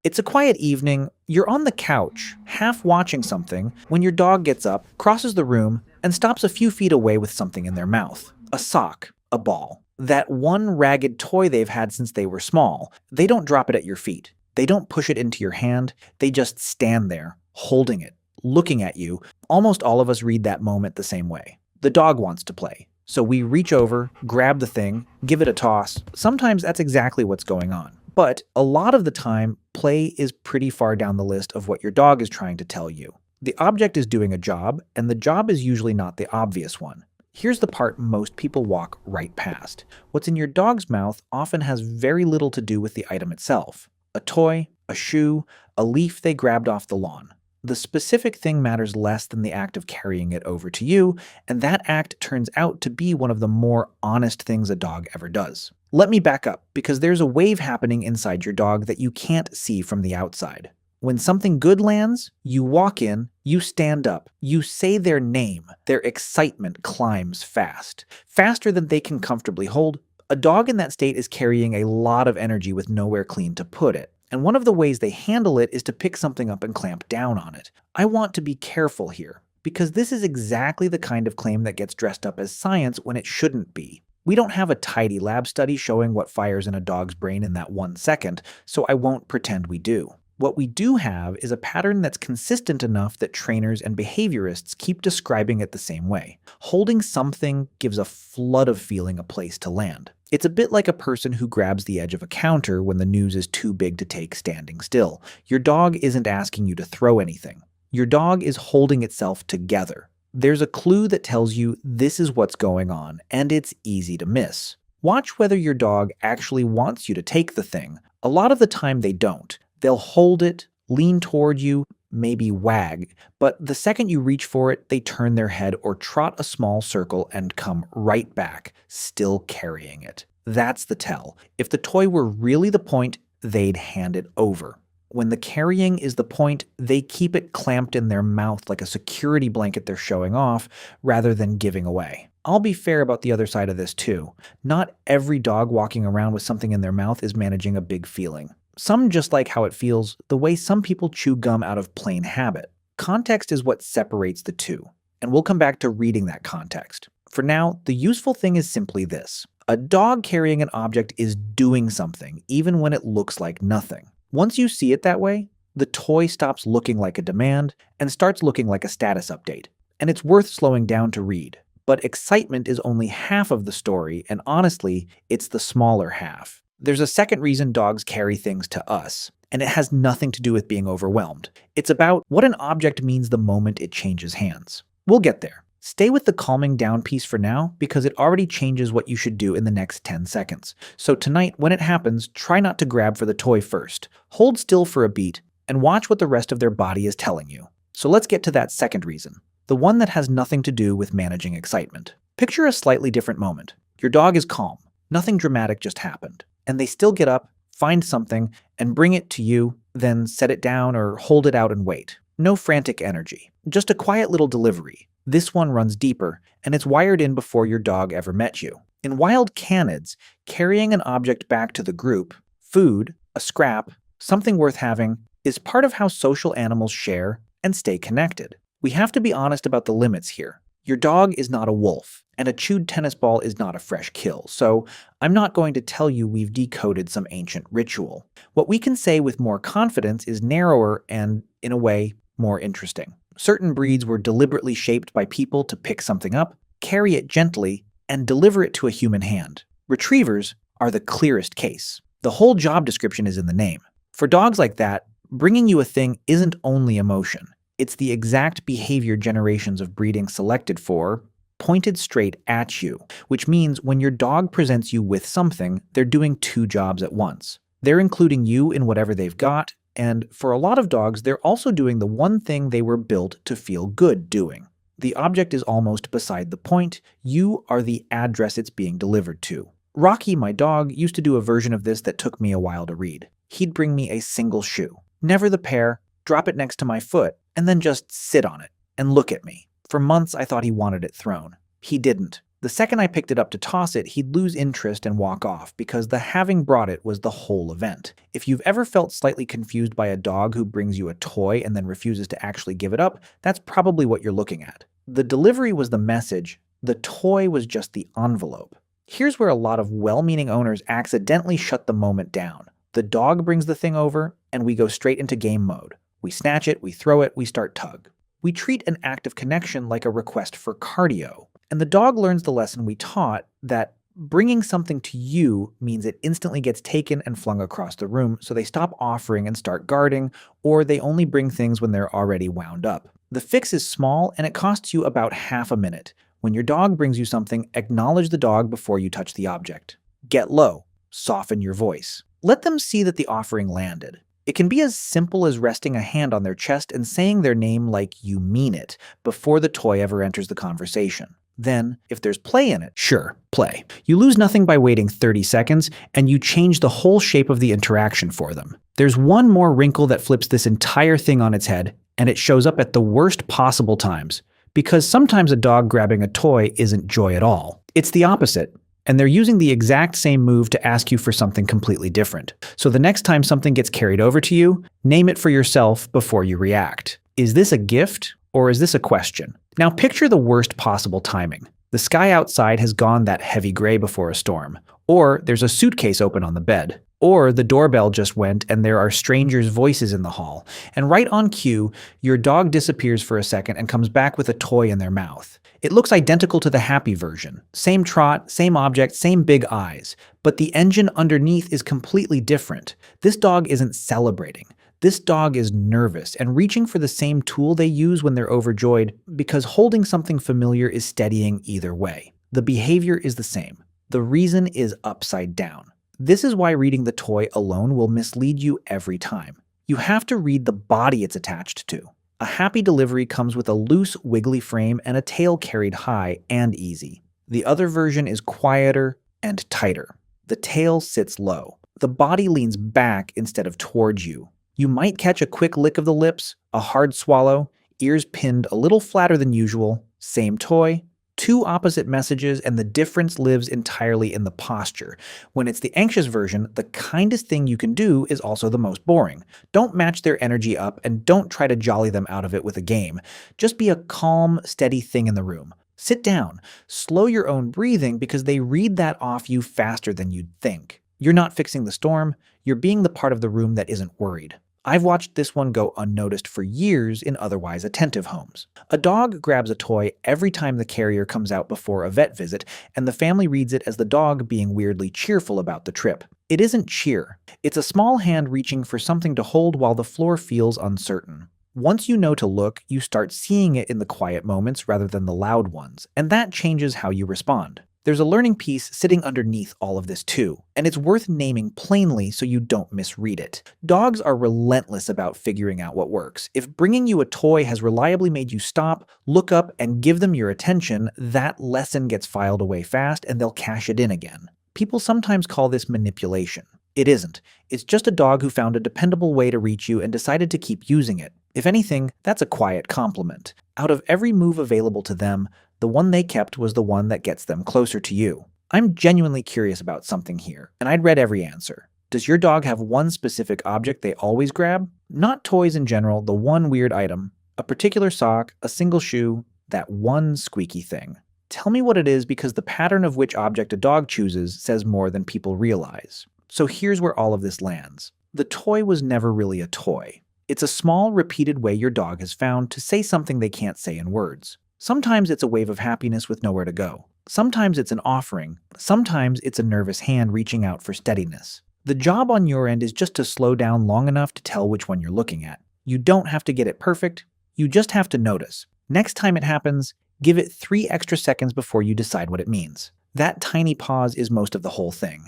It's a quiet evening, you're on the couch, half watching something, when your dog gets up, crosses the room, and stops a few feet away with something in their mouth. A sock, a ball. That one ragged toy they've had since they were small. They don't drop it at your feet. They don't push it into your hand. They just stand there, holding it, looking at you. Almost all of us read that moment the same way. The dog wants to play. So we reach over, grab the thing, give it a toss. Sometimes that's exactly what's going on. But a lot of the time, play is pretty far down the list of what your dog is trying to tell you. The object is doing a job, and the job is usually not the obvious one. Here's the part most people walk right past. What's in your dog's mouth often has very little to do with the item itself. A toy, a shoe, a leaf they grabbed off the lawn. The specific thing matters less than the act of carrying it over to you, and that act turns out to be one of the more honest things a dog ever does. Let me back up, because there's a wave happening inside your dog that you can't see from the outside. When something good lands, you walk in, you stand up, you say their name, their excitement climbs fast. Faster than they can comfortably hold. A dog in that state is carrying a lot of energy with nowhere clean to put it. And one of the ways they handle it is to pick something up and clamp down on it. I want to be careful here, because this is exactly the kind of claim that gets dressed up as science when it shouldn't be. We don't have a tidy lab study showing what fires in a dog's brain in that 1 second, so I won't pretend we do. What we do have is a pattern that's consistent enough that trainers and behaviorists keep describing it the same way. Holding something gives a flood of feeling a place to land. It's a bit like a person who grabs the edge of a counter when the news is too big to take standing still. Your dog isn't asking you to throw anything. Your dog is holding itself together. There's a clue that tells you this is what's going on, and it's easy to miss. Watch whether your dog actually wants you to take the thing. A lot of the time they don't. They'll hold it, lean toward you, maybe wag, but the second you reach for it, they turn their head or trot a small circle and come right back, still carrying it. That's the tell. If the toy were really the point, they'd hand it over. When the carrying is the point, they keep it clamped in their mouth like a security blanket they're showing off, rather than giving away. I'll be fair about the other side of this too. Not every dog walking around with something in their mouth is managing a big feeling. Some just like how it feels, the way some people chew gum out of plain habit. Context is what separates the two, and we'll come back to reading that context. For now, the useful thing is simply this. A dog carrying an object is doing something, even when it looks like nothing. Once you see it that way, the toy stops looking like a demand and starts looking like a status update. And it's worth slowing down to read. But excitement is only half of the story, and honestly, it's the smaller half. There's a second reason dogs carry things to us, and it has nothing to do with being overwhelmed. It's about what an object means the moment it changes hands. We'll get there. Stay with the calming down piece for now, because it already changes what you should do in the next 10 seconds. So tonight, when it happens, try not to grab for the toy first. Hold still for a beat, and watch what the rest of their body is telling you. So let's get to that second reason. The one that has nothing to do with managing excitement. Picture a slightly different moment. Your dog is calm. Nothing dramatic just happened. And they still get up, find something, and bring it to you, then set it down or hold it out and wait. No frantic energy. Just a quiet little delivery. This one runs deeper, and it's wired in before your dog ever met you. In wild canids, carrying an object back to the group, food, a scrap, something worth having, is part of how social animals share and stay connected. We have to be honest about the limits here. Your dog is not a wolf, and a chewed tennis ball is not a fresh kill, so I'm not going to tell you we've decoded some ancient ritual. What we can say with more confidence is narrower and, in a way, more interesting. Certain breeds were deliberately shaped by people to pick something up, carry it gently, and deliver it to a human hand. Retrievers are the clearest case. The whole job description is in the name. For dogs like that, bringing you a thing isn't only emotion. It's the exact behavior generations of breeding selected for, pointed straight at you, which means when your dog presents you with something, they're doing two jobs at once. They're including you in whatever they've got, and for a lot of dogs, they're also doing the one thing they were built to feel good doing. The object is almost beside the point. You are the address it's being delivered to. Rocky, my dog, used to do a version of this that took me a while to read. He'd bring me a single shoe, never the pair, drop it next to my foot, and then just sit on it and look at me. For months, I thought he wanted it thrown. He didn't. The second I picked it up to toss it, he'd lose interest and walk off because the having brought it was the whole event. If you've ever felt slightly confused by a dog who brings you a toy and then refuses to actually give it up, that's probably what you're looking at. The delivery was the message, the toy was just the envelope. Here's where a lot of well-meaning owners accidentally shut the moment down. The dog brings the thing over, and we go straight into game mode. We snatch it, we throw it, we start tug. We treat an act of connection like a request for cardio. And the dog learns the lesson we taught, that bringing something to you means it instantly gets taken and flung across the room, so they stop offering and start guarding, or they only bring things when they're already wound up. The fix is small, and it costs you about half a minute. When your dog brings you something, acknowledge the dog before you touch the object. Get low. Soften your voice. Let them see that the offering landed. It can be as simple as resting a hand on their chest and saying their name like you mean it before the toy ever enters the conversation. Then, if there's play in it, sure, play. You lose nothing by waiting 30 seconds, and you change the whole shape of the interaction for them. There's one more wrinkle that flips this entire thing on its head, and it shows up at the worst possible times. Because sometimes a dog grabbing a toy isn't joy at all. It's the opposite. And they're using the exact same move to ask you for something completely different. So the next time something gets carried over to you, name it for yourself before you react. Is this a gift or is this a question? Now picture the worst possible timing. The sky outside has gone that heavy gray before a storm. Or there's a suitcase open on the bed. Or the doorbell just went and there are strangers' voices in the hall. And right on cue, your dog disappears for a second and comes back with a toy in their mouth. It looks identical to the happy version. Same trot, same object, same big eyes. But the engine underneath is completely different. This dog isn't celebrating. This dog is nervous and reaching for the same tool they use when they're overjoyed, because holding something familiar is steadying either way. The behavior is the same. The reason is upside down. This is why reading the toy alone will mislead you every time. You have to read the body it's attached to. A happy delivery comes with a loose, wiggly frame and a tail carried high and easy. The other version is quieter and tighter. The tail sits low. The body leans back instead of towards you. You might catch a quick lick of the lips, a hard swallow, ears pinned a little flatter than usual, same toy, two opposite messages, and the difference lives entirely in the posture. When it's the anxious version, the kindest thing you can do is also the most boring. Don't match their energy up and don't try to jolly them out of it with a game. Just be a calm, steady thing in the room. Sit down. Slow your own breathing because they read that off you faster than you'd think. You're not fixing the storm. You're being the part of the room that isn't worried. I've watched this one go unnoticed for years in otherwise attentive homes. A dog grabs a toy every time the carrier comes out before a vet visit, and the family reads it as the dog being weirdly cheerful about the trip. It isn't cheer. It's a small hand reaching for something to hold while the floor feels uncertain. Once you know to look, you start seeing it in the quiet moments rather than the loud ones, and that changes how you respond. There's a learning piece sitting underneath all of this too, and it's worth naming plainly so you don't misread it. Dogs are relentless about figuring out what works. If bringing you a toy has reliably made you stop, look up, and give them your attention, that lesson gets filed away fast and they'll cash it in again. People sometimes call this manipulation. It isn't. It's just a dog who found a dependable way to reach you and decided to keep using it. If anything, that's a quiet compliment. Out of every move available to them, the one they kept was the one that gets them closer to you. I'm genuinely curious about something here, and I'd read every answer. Does your dog have one specific object they always grab? Not toys in general, the one weird item. A particular sock, a single shoe, that one squeaky thing. Tell me what it is, because the pattern of which object a dog chooses says more than people realize. So here's where all of this lands. The toy was never really a toy. It's a small, repeated way your dog has found to say something they can't say in words. Sometimes it's a wave of happiness with nowhere to go. Sometimes it's an offering. Sometimes it's a nervous hand reaching out for steadiness. The job on your end is just to slow down long enough to tell which one you're looking at. You don't have to get it perfect. You just have to notice. Next time it happens, give it 3 extra seconds before you decide what it means. That tiny pause is most of the whole thing.